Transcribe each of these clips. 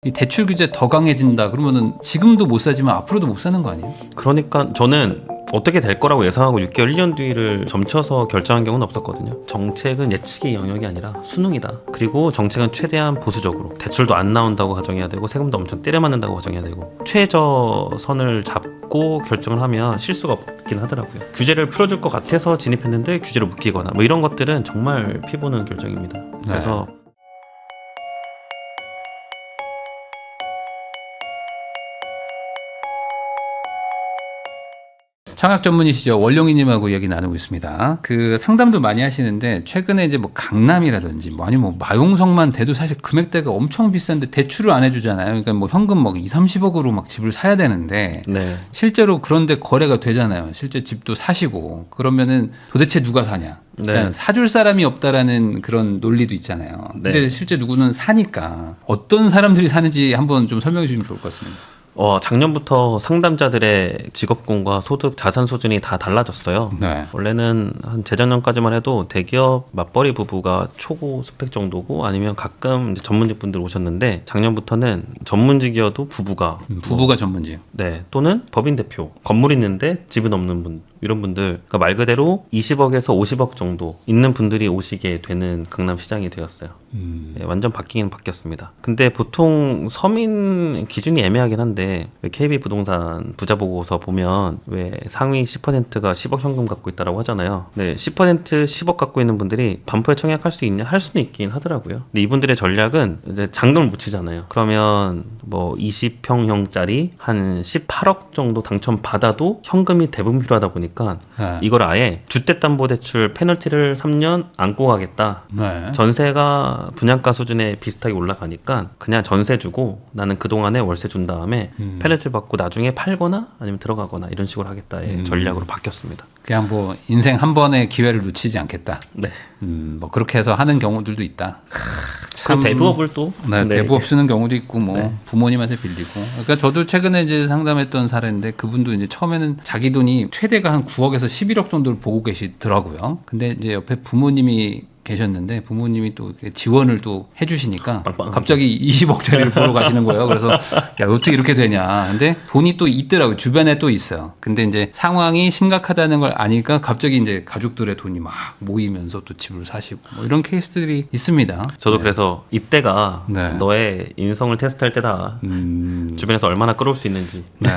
이 대출 규제 더 강해진다 그러면은 지금도 못 사지만 앞으로도 못 사는 거 아니에요? 그러니까 저는 어떻게 될 거라고 예상하고 6개월, 1년 뒤를 점쳐서 결정한 경우는 없었거든요. 정책은 예측의 영역이 아니라 수능이다. 그리고 정책은 최대한 보수적으로 대출도 안 나온다고 가정해야 되고 세금도 엄청 때려 맞는다고 가정해야 되고 최저선을 잡고 결정을 하면 실수가 없긴 하더라고요. 규제를 풀어줄 것 같아서 진입했는데 규제를 묶이거나 뭐 이런 것들은 정말 피보는 결정입니다. 그래서 청약 전문이시죠. 원룡이님하고 얘기 나누고 있습니다. 그 상담도 많이 하시는데 최근에 이제 뭐 강남이라든지 뭐 아니면 뭐 마용성만 돼도 사실 금액대가 엄청 비싼데 대출을 안 해주잖아요. 그러니까 뭐 현금 막 2, 30억으로 막 집을 사야 되는데 네. 실제로 그런데 거래가 되잖아요. 실제 집도 사시고 그러면은 도대체 누가 사냐? 그러니까 네. 사줄 사람이 없다라는 그런 논리도 있잖아요. 근데 네. 실제 누구는 사니까 어떤 사람들이 사는지 한번 좀 설명해 주시면 좋을 것 같습니다. 작년부터 상담자들의 직업군과 소득, 자산 수준이 다 달라졌어요. 네. 원래는 한 재작년까지만 해도 대기업 맞벌이 부부가 초고 스펙 정도고 아니면 가끔 이제 전문직 분들 오셨는데 작년부터는 전문직이어도 부부가 부부가 전문직. 네, 또는 법인 대표, 건물 있는데 집은 없는 분 이런 분들 그러니까 말 그대로 20억에서 50억 정도 있는 분들이 오시게 되는 강남 시장이 되었어요. 네, 완전 바뀌긴 바뀌었습니다. 근데 보통 서민 기준이 애매하긴 한데 KB 부동산 부자 보고서 보면 왜 상위 10%가 10억 현금 갖고 있다라고 하잖아요. 네, 10% 10억 갖고 있는 분들이 반포에 청약할 수 있냐? 할 수는 있긴 하더라고요. 근데 이분들의 전략은 이제 잔금을 못 치잖아요. 그러면 뭐 20평형짜리 한 18억 정도 당첨 받아도 현금이 대부분 필요하다 보니까 네. 이걸 아예 주택담보대출 페널티를 3년 안고 가겠다. 네. 전세가 분양가 수준에 비슷하게 올라가니까 그냥 전세 주고 나는 그동안에 월세 준 다음에 페널티를 받고 나중에 팔거나 아니면 들어가거나 이런 식으로 하겠다의 전략으로 바뀌었습니다. 그냥 뭐 인생 한 번의 기회를 놓치지 않겠다. 네. 뭐 그렇게 해서 하는 경우들도 있다. 그리고 대부업을 또 네, 대부업 쓰는 경우도 있고 뭐 네. 부모님한테 빌리고. 그러니까 저도 최근에 이제 상담했던 사례인데 그분도 이제 처음에는 자기 돈이 최대가 한 9억에서 11억 정도를 보고 계시더라고요. 근데 이제 옆에 부모님이 계셨는데 부모님이 또 이렇게 지원을 또 해주시니까 빵빵하게. 갑자기 20억짜리를 보러 가시는 거예요. 그래서 야 어떻게 이렇게 되냐. 근데 돈이 또 있더라고요. 주변에 또 있어요. 근데 이제 상황이 심각하다는 걸 아니까 갑자기 이제 가족들의 돈이 막 모이면서 또 집을 사시고 뭐 이런 케이스들이 있습니다. 저도 그래서 이때가 네. 너의 인성을 테스트할 때다. 주변에서 얼마나 끌어올 수 있는지. 네.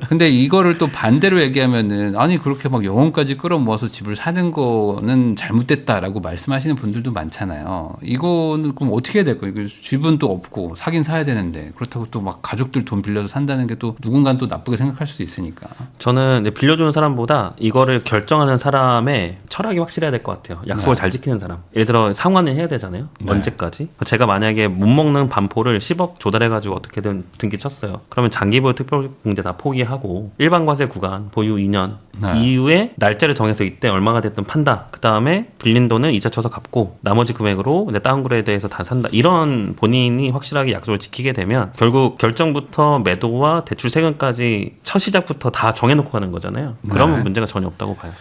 근데 이거를 또 반대로 얘기하면은 아니 그렇게 막 영혼까지 끌어모아서 집을 사는 거는 잘못됐다라고 말씀하시는 분들도 많잖아요. 이거는 그럼 어떻게 해야 될까요? 집은 또 없고 사긴 사야 되는데 그렇다고 또 막 가족들 돈 빌려서 산다는 게 또 누군가는 또 나쁘게 생각할 수도 있으니까. 저는 이제 빌려주는 사람보다 이거를 결정하는 사람의 철학이 확실해야 될 것 같아요. 약속을 네. 잘 지키는 사람. 예를 들어 상환을 해야 되잖아요. 네. 언제까지? 제가 만약에 못 먹는 반포를 10억 조달해가지고 어떻게든 등기 쳤어요. 그러면 장기보유 특별공제 다 포기하고 일반과세 구간 보유 2년 네. 이후에 날짜를 정해서 이때 얼마가 됐든 판다. 그 다음에 빌린 돈은 이자 쳐서 갚고 나머지 금액으로 이제 다운그레이드해서 다 산다. 이런 본인이 확실하게 약속을 지키게 되면 결국 결정부터 매도와 대출 세금까지 첫 시작부터 다 정해놓고 가는 거잖아요. 그러면 네. 문제가 전혀 없다고 봐요.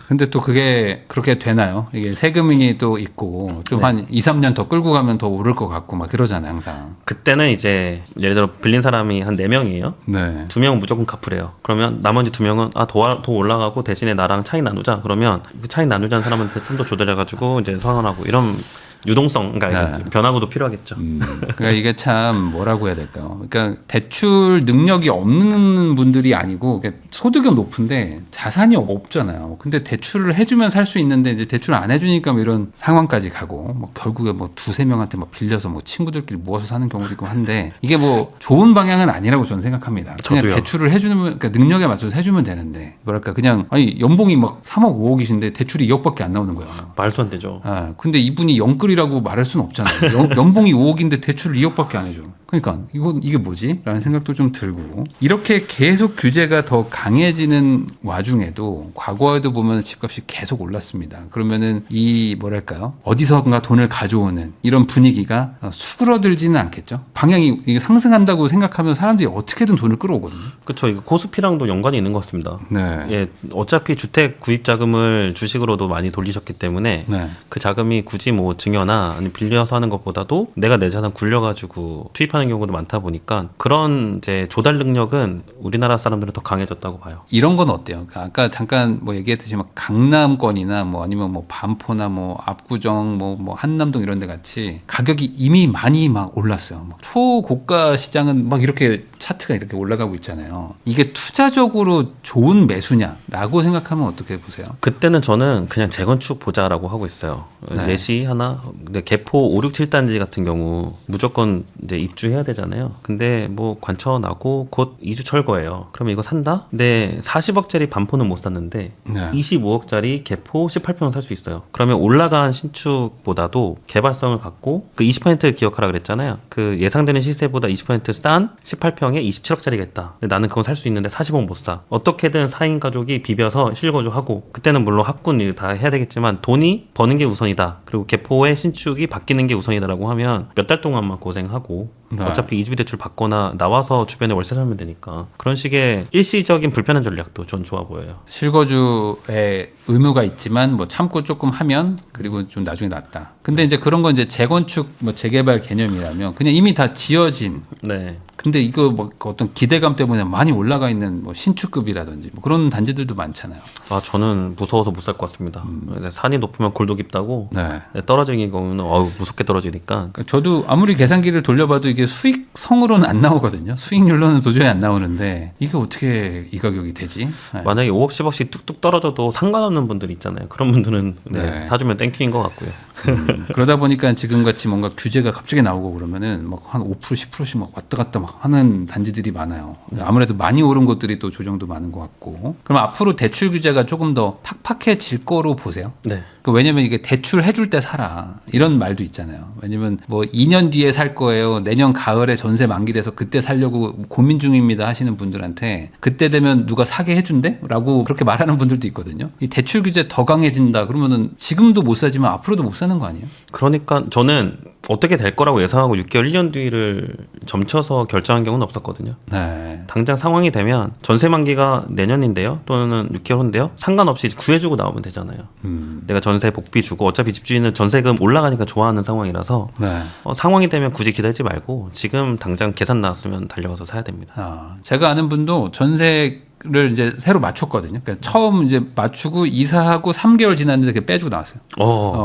근데 또 그게 그렇게 되나요? 이게 세금이 또 있고 좀 네. 한 2, 3년 더 끌고 가면 더 오를 것 같고 막 그러잖아요, 항상. 그때는 이제 예를 들어 빌린 사람이 한 4명이에요. 네. 2명은 무조건 갚으래요. 그러면 나머지 2명은 더 올라가고 대신에 나랑 차이 나누자. 그러면 그 차이 나누자는 사람한테 좀 더 조달해가지고 이제 상환하고 이런 유동성, 그러니까 네. 변화구도 필요하겠죠. 그러니까 이게 참 뭐라고 해야 될까요? 그러니까 대출 능력이 없는 분들이 아니고 그러니까 소득은 높은데 자산이 없잖아요. 근데 대출을 해주면 살 수 있는데 이제 대출 안 해주니까 뭐 이런 상황까지 가고 뭐 결국에 뭐 두세 명한테 막 빌려서 뭐 친구들끼리 모아서 사는 경우도 있고 한데 이게 뭐 좋은 방향은 아니라고 저는 생각합니다. 그냥 저도요. 대출을 해주면 그러니까 능력에 맞춰서 해주면 되는데 뭐랄까 그냥 아니 연봉이 막 3억 5억이신데 대출이 2억밖에 안 나오는 거예요. 말도 안 되죠. 아, 근데 이분이 영끌이라고 말할 수는 없잖아요. 연봉이 5억인데 대출을 2억밖에 안 해줘. 그러니까 이게 뭐지? 라는 생각도 좀 들고 이렇게 계속 규제가 더 강해지는 와중에도 과거에도 보면 집값이 계속 올랐습니다. 그러면은 이 뭐랄까요? 어디선가 돈을 가져오는 이런 분위기가 수그러들지는 않겠죠. 방향이 이게 상승한다고 생각하면 사람들이 어떻게든 돈을 끌어오거든요. 그렇죠. 이거 코스피랑도 연관이 있는 것 같습니다. 네. 예, 어차피 주택 구입 자금을 주식으로도 많이 돌리셨기 때문에 네. 그 자금이 굳이 뭐 증여나 아니 빌려서 하는 것보다도 내가 내 자산 굴려가지고 투입하는 불편한 경우도 많다 보니까 그런 이제 조달 능력은 우리나라 사람들은 더 강해졌다고 봐요. 이런 건 어때요? 그러니까 아까 잠깐 뭐 얘기했듯이 막 강남권이나 뭐 아니면 뭐 반포나 뭐 압구정 뭐 한남동 이런 데 같이 가격이 이미 많이 막 올랐어요. 막 초고가 시장은 막 이렇게 차트가 이렇게 올라가고 있잖아요. 이게 투자적으로 좋은 매수냐라고 생각하면 어떻게 보세요? 그때는 저는 그냥 재건축 보자라고 하고 있어요. 네. 예시 하나, 근데 개포 5, 6, 7단지 같은 경우 무조건 이제 입주해야 되잖아요. 근데 뭐 관처 나고 곧 이주 철거예요. 그러면 이거 산다? 근데 40억짜리 반포는 못 샀는데 네. 25억짜리 개포 18평은 살 수 있어요. 그러면 올라간 신축보다도 개발성을 갖고 그 20% 기억하라 그랬잖아요. 그 예상되는 시세보다 20%싼 18평에 27억짜리가 있다. 근데 나는 그건 살 수 있는데 40억 못 사. 어떻게든 4인 가족이 비벼서 실거주하고 그때는 물론 학군 다 해야 되겠지만 돈이 버는 게 우선이다. 그리고 개포의 신축이 바뀌는 게 우선이다라고 하면 몇 달 동안만 고생하고 네. 어차피 이주비 대출 받거나 나와서 주변에 월세 살면 되니까 그런 식의 일시적인 불편한 전략도 전 좋아 보여요. 실거주에 의무가 있지만 뭐 참고 조금 하면 그리고 좀 나중에 낫다. 근데 이제 그런 건 이제 재건축 뭐 재개발 개념이라면 그냥 이미 다 지어진 네. 근데 이거 뭐 어떤 기대감 때문에 많이 올라가 있는 뭐 신축급이라든지 뭐 그런 단지들도 많잖아요. 아 저는 무서워서 못 살 것 같습니다. 산이 높으면 골도 깊다고. 네. 떨어지는 경우는 어우 무섭게 떨어지니까. 그러니까 저도 아무리 계산기를 돌려봐도 이게 수익성으로는 안 나오거든요. 수익률로는 도저히 안 나오는데 이게 어떻게 이 가격이 되지? 네. 만약에 5억 10억씩 뚝뚝 떨어져도 상관없는 분들이 있잖아요. 그런 분들은 네. 사주면 땡큐인 것 같고요. 그러다 보니까 지금같이 뭔가 규제가 갑자기 나오고 그러면은 막 한 5% 10%씩 막 왔다 갔다 막 하는 단지들이 많아요. 아무래도 많이 오른 것들이 또 조정도 많은 것 같고. 그럼 앞으로 대출 규제가 조금 더 팍팍해질 거로 보세요? 네. 왜냐면 이게 대출 해줄 때 사라 이런 말도 있잖아요. 왜냐면 뭐 2년 뒤에 살 거예요. 내년 가을에 전세 만기돼서 그때 살려고 고민 중입니다 하시는 분들한테 그때 되면 누가 사게 해준대? 라고 그렇게 말하는 분들도 있거든요. 이 대출 규제 더 강해진다 그러면은 지금도 못 사지만 앞으로도 못 사는 거 아니에요? 그러니까 저는 어떻게 될 거라고 예상하고 6개월 1년 뒤를 점쳐서 결정한 경우는 없었거든요. 네. 당장 상황이 되면 전세 만기가 내년인데요 또는 6개월 후인데요 상관없이 구해주고 나오면 되잖아요. 내가 전세 복비 주고 어차피 집주인은 전세금 올라가니까 좋아하는 상황이라서 네. 상황이 되면 굳이 기다리지 말고 지금 당장 계산 나왔으면 달려가서 사야 됩니다. 제가 아는 분도 전세를 이제 새로 맞췄거든요. 그러니까 처음 이제 맞추고 이사하고 3개월 지났는데 그게 빼주고 나왔어요.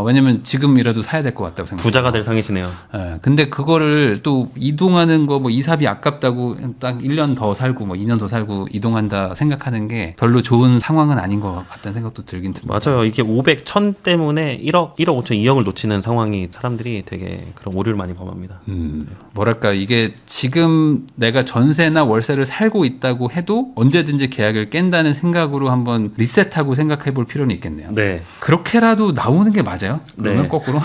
왜냐면 지금이라도 사야 될 것 같다고 생각해요. 부자가 될 상이시네요. 예, 근데 그거를 또 이동하는 거 뭐 이사비 아깝다고 딱 1년 더 살고 뭐 2년 더 살고 이동한다 생각하는 게 별로 좋은 상황은 아닌 것 같다는 생각도 들긴 듭니다. 맞아요. 이게 500, 1000 때문에 1억 5천, 2억을 놓치는 상황이 사람들이 되게 그런 오류를 많이 범합니다. 뭐랄까 이게 지금 내가 전세나 월세를 살고 있다고 해도 언제든지 계약을 깬다는 생각으로 한번 리셋하고 생각해 볼 필요는 있겠네요. 네. 그렇게라도 나오는 게 맞아요? 그러면 네. 거꾸로?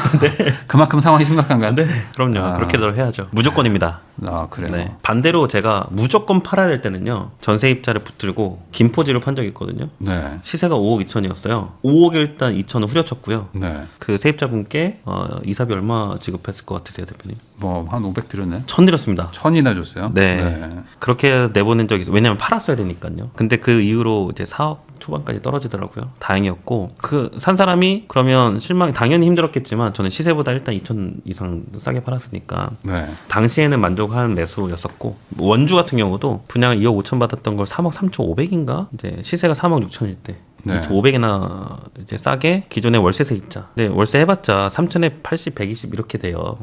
그만큼 상황이 심각한가요? 네. 그럼요. 그렇게들 해야죠. 무조건입니다. 그래요. 네. 반대로 제가 무조건 팔아야 될 때는요. 전세 입자를 붙들고 김포지를 판 적이 있거든요. 네. 시세가 5억 2천이었어요. 5억에 일단 2천은 후려쳤고요. 네. 그 세입자분께 이사비 얼마 지급했을 것 같으세요, 대표님? 뭐 한 500 드렸네. 1000 드렸습니다. 1000이나 줬어요? 네. 그렇게 내보낸 적이 있어요. 왜냐면 팔았어야 되니까요. 근데 그 이후로 이제 4억 초반까지 떨어지더라고요. 다행이었고 그 산 사람이 그러면 실망이 당연히 힘들었겠지만 저는 시세보다 일단 2천 이상 싸게 팔았으니까 네. 당시에는 만족한 매수였었고 원주 같은 경우도 분양을 2억 5천 받았던 걸 3억 3천 5백인가 이제 시세가 3억 6천일 때 네. 500이나 이제 싸게 기존의 월세 세입자. 네, 월세 해봤자 3천에 80, 120 이렇게 돼요.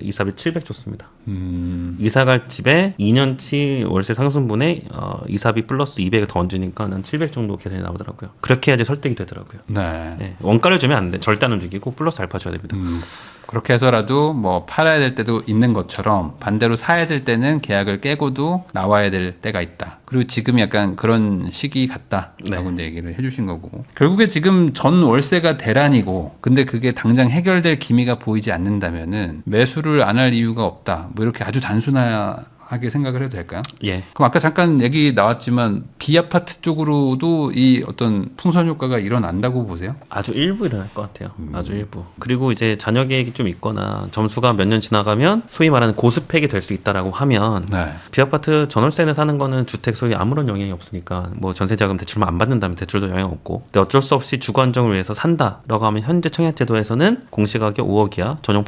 이사비 700 줬습니다. 이사갈 집에 2년치 월세 상승분에 이사비 플러스 200을 더 얹으니까 한 700 정도 계산이 나오더라고요. 그렇게 해야지 설득이 되더라고요. 네. 네, 원가를 주면 안 돼. 절대 안 움직이고 플러스 알파 줘야 됩니다. 그렇게 해서라도 뭐 팔아야 될 때도 있는 것처럼 반대로 사야 될 때는 계약을 깨고도 나와야 될 때가 있다. 그리고 지금 약간 그런 시기 같다라고 이제 얘기를 해주신 거고 결국에 지금 전 월세가 대란이고 근데 그게 당장 해결될 기미가 보이지 않는다면은 매수를 안 할 이유가 없다. 뭐 이렇게 아주 단순하게 생각을 해도 될까요? 예. 그럼 아까 잠깐 얘기 나왔지만 비아파트 쪽으로도 이 어떤 풍선 효과가 일어난다고 보세요? 아주 일부 일어날 것 같아요. 아주 일부. 그리고 이제 자녀 계획이 좀 있거나 점수가 몇 년 지나가면 소위 말하는 고스펙이 될 수 있다라고 하면 네. 비아파트 전월세는 사는 거는 주택 소유에 아무런 영향이 없으니까 뭐 전세자금 대출만 안 받는다면 대출도 영향 없고 근데 어쩔 수 없이 주거 안정을 위해서 산다라고 하면 현재 청약제도에서는 공시가격 5억이야 전용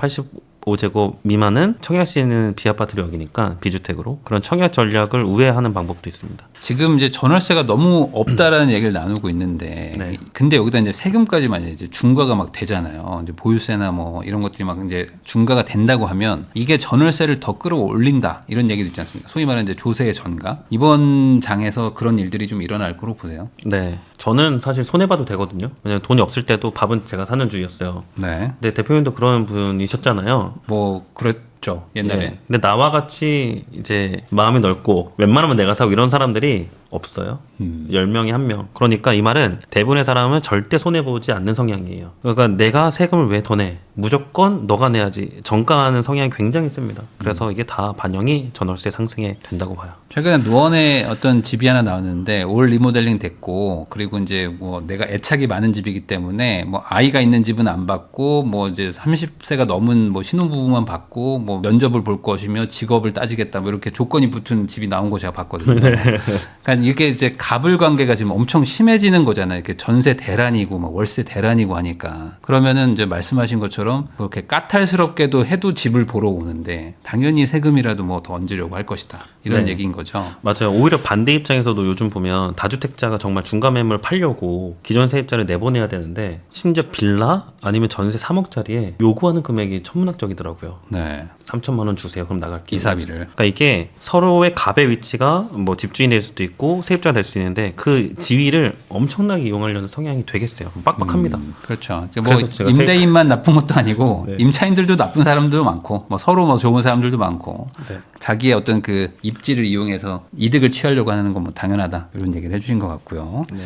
5제곱 미만은 청약시에는 비아파트를 여기니까 비주택으로 그런 청약 전략을 우회하는 방법도 있습니다. 지금 이제 전월세가 너무 없다라는 얘기를 나누고 있는데, 네. 근데 여기다 이제 세금까지 만약에 이제 중과가 막 되잖아요. 이제 보유세나 뭐 이런 것들이 막 이제 중과가 된다고 하면 이게 전월세를 더 끌어올린다 이런 얘기도 있지 않습니까? 소위 말하는 이제 조세의 전가. 이번 장에서 그런 일들이 좀 일어날 거로 보세요. 네. 저는 사실 손해봐도 되거든요. 왜냐면 돈이 없을 때도 밥은 제가 사는 주의였어요. 네. 근데 대표님도 그런 분이셨잖아요. 뭐 그랬죠 옛날에. 예. 근데 나와 같이 이제 마음이 넓고 웬만하면 내가 사고 이런 사람들이 없어요. 10명이 1명. 그러니까 이 말은 대부분의 사람은 절대 손해보지 않는 성향이에요. 그러니까 내가 세금을 왜 더 내? 무조건 너가 내야지. 정가하는 성향이 굉장히 셉니다. 그래서 이게 다 반영이 전월세 상승에 된다고 봐요. 최근에 노원에 어떤 집이 하나 나왔는데 올 리모델링 됐고, 그리고 이제 뭐 내가 애착이 많은 집이기 때문에 뭐 아이가 있는 집은 안 받고 뭐 이제 30세가 넘은 뭐 신혼부부만 받고 뭐 면접을 볼 것이며 직업을 따지겠다 뭐 이렇게 조건이 붙은 집이 나온 거 제가 봤거든요. 그러니까 이게 이제 갑을 관계가 지금 엄청 심해지는 거잖아요. 이렇게 전세 대란이고 뭐 월세 대란이고 하니까. 그러면은 이제 말씀하신 것처럼 그렇게 까탈스럽게도 해도 집을 보러 오는데 당연히 세금이라도 뭐 더 얹으려고 할 것이다. 이런 네. 얘기인 거죠. 맞아요. 오히려 반대 입장에서도 요즘 보면 다주택자가 정말 중간 매물 팔려고 기존 세입자를 내보내야 되는데 심지어 빌라 아니면 전세 3억짜리에 요구하는 금액이 천문학적이더라고요. 네. 3천만 원 주세요. 그럼 나갈게요. 이사비를. 그러니까 이게 서로의 갑의 위치가 뭐 집주인이 될 수도 있고 세입자가 될 수 있는데 그 지위를 엄청나게 이용하려는 성향이 되게 세요. 빡빡합니다. 그렇죠. 뭐 그래서 제가 임대인만 나쁜 것도 아니고 네. 임차인들도 나쁜 사람들도 많고 뭐 서로 뭐 좋은 사람들도 많고 네. 자기의 어떤 그 입지를 이용해서 이득을 취하려고 하는 건 뭐 당연하다 이런 얘기를 해주신 것 같고요. 네.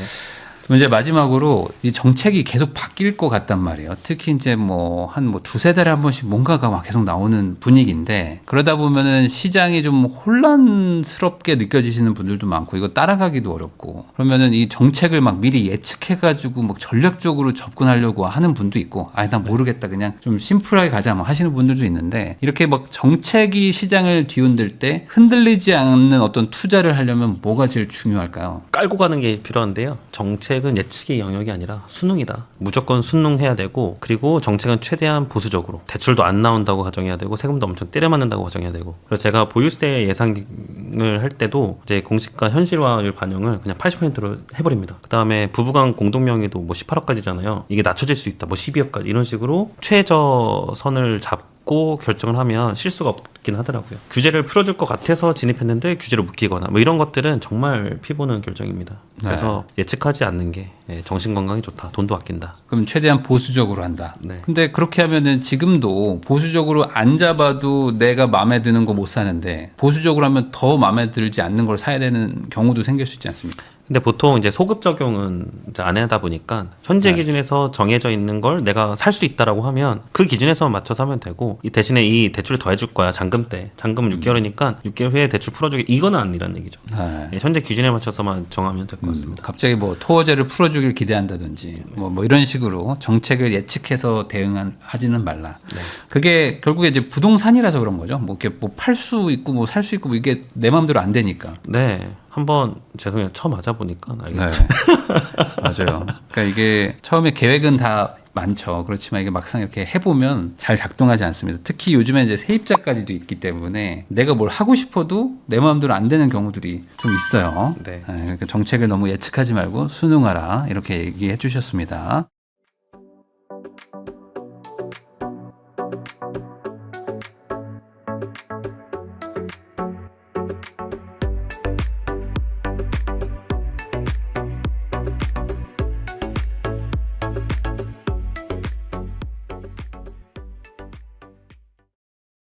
그럼 이제 마지막으로 이 정책이 계속 바뀔 것 같단 말이에요. 특히 이제 뭐 한 뭐 두세 달에 한 번씩 뭔가가 막 계속 나오는 분위기인데 그러다 보면은 시장이 좀 혼란스럽게 느껴지시는 분들도 많고 이거 따라가기도 어렵고 그러면은 이 정책을 막 미리 예측해가지고 막 전략적으로 접근하려고 하는 분도 있고 아예 난 모르겠다 그냥 좀 심플하게 가자 뭐 하시는 분들도 있는데 이렇게 막 정책이 시장을 뒤흔들 때 흔들리지 않는 어떤 투자를 하려면 뭐가 제일 중요할까요? 깔고 가는 게 필요한데요. 정책은 예측의 영역이 아니라 수능이다. 무조건 수능해야 되고 그리고 정책은 최대한 보수적으로 대출도 안 나온다고 가정해야 되고 세금도 엄청 때려 맞는다고 가정해야 되고 그래서 제가 보유세 예상을 할 때도 이제 공시가 현실화율 반영을 그냥 80%로 해버립니다. 그 다음에 부부간 공동명의도 뭐 18억까지잖아요. 이게 낮춰질 수 있다. 뭐 12억까지 이런 식으로 최저선을 잡고 결정을 하면 실수가 없긴 하더라고요. 규제를 풀어줄 것 같아서 진입했는데 규제를 묶이거나 뭐 이런 것들은 정말 피보는 결정입니다. 그래서 예측하지 않는 게 정신건강에 좋다. 돈도 아낀다. 그럼 최대한 보수적으로 한다. 네. 근데 그렇게 하면은 지금도 보수적으로 안 잡아도 내가 마음에 드는 거 못 사는데 보수적으로 하면 더 마음에 들지 않는 걸 사야 되는 경우도 생길 수 있지 않습니까? 근데 보통 이제 소급 적용은 이제 안 하다 보니까 현재 기준에서 정해져 있는 걸 내가 살 수 있다라고 하면 그 기준에서 맞춰서 하면 되고 이 대신에 이 대출을 더 해줄 거야 잔금 때 잔금은 6개월이니까 6개월 후에 대출 풀어주기 이거는 아니란 얘기죠. 네. 현재 기준에 맞춰서만 정하면 될 것 같습니다. 갑자기 뭐 토어제를 풀어주길 기대한다든지 뭐 이런 식으로 정책을 예측해서 대응하지는 말라. 그게 결국에 이제 부동산이라서 그런 거죠. 뭐 이렇게 뭐 팔 수 있고 뭐 살 수 있고 뭐 이게 내 마음대로 안 되니까. 네. 한번 죄송해요. 처음 맞아보니까 알겠어요. 네. 맞아요. 그러니까 이게 처음에 계획은 다 많죠. 그렇지만 이게 막상 이렇게 해보면 잘 작동하지 않습니다. 특히 요즘에 이제 세입자까지도 있기 때문에 내가 뭘 하고 싶어도 내 마음대로 안 되는 경우들이 좀 있어요. 네. 그러니까 정책을 너무 예측하지 말고 순응하라 이렇게 얘기해 주셨습니다.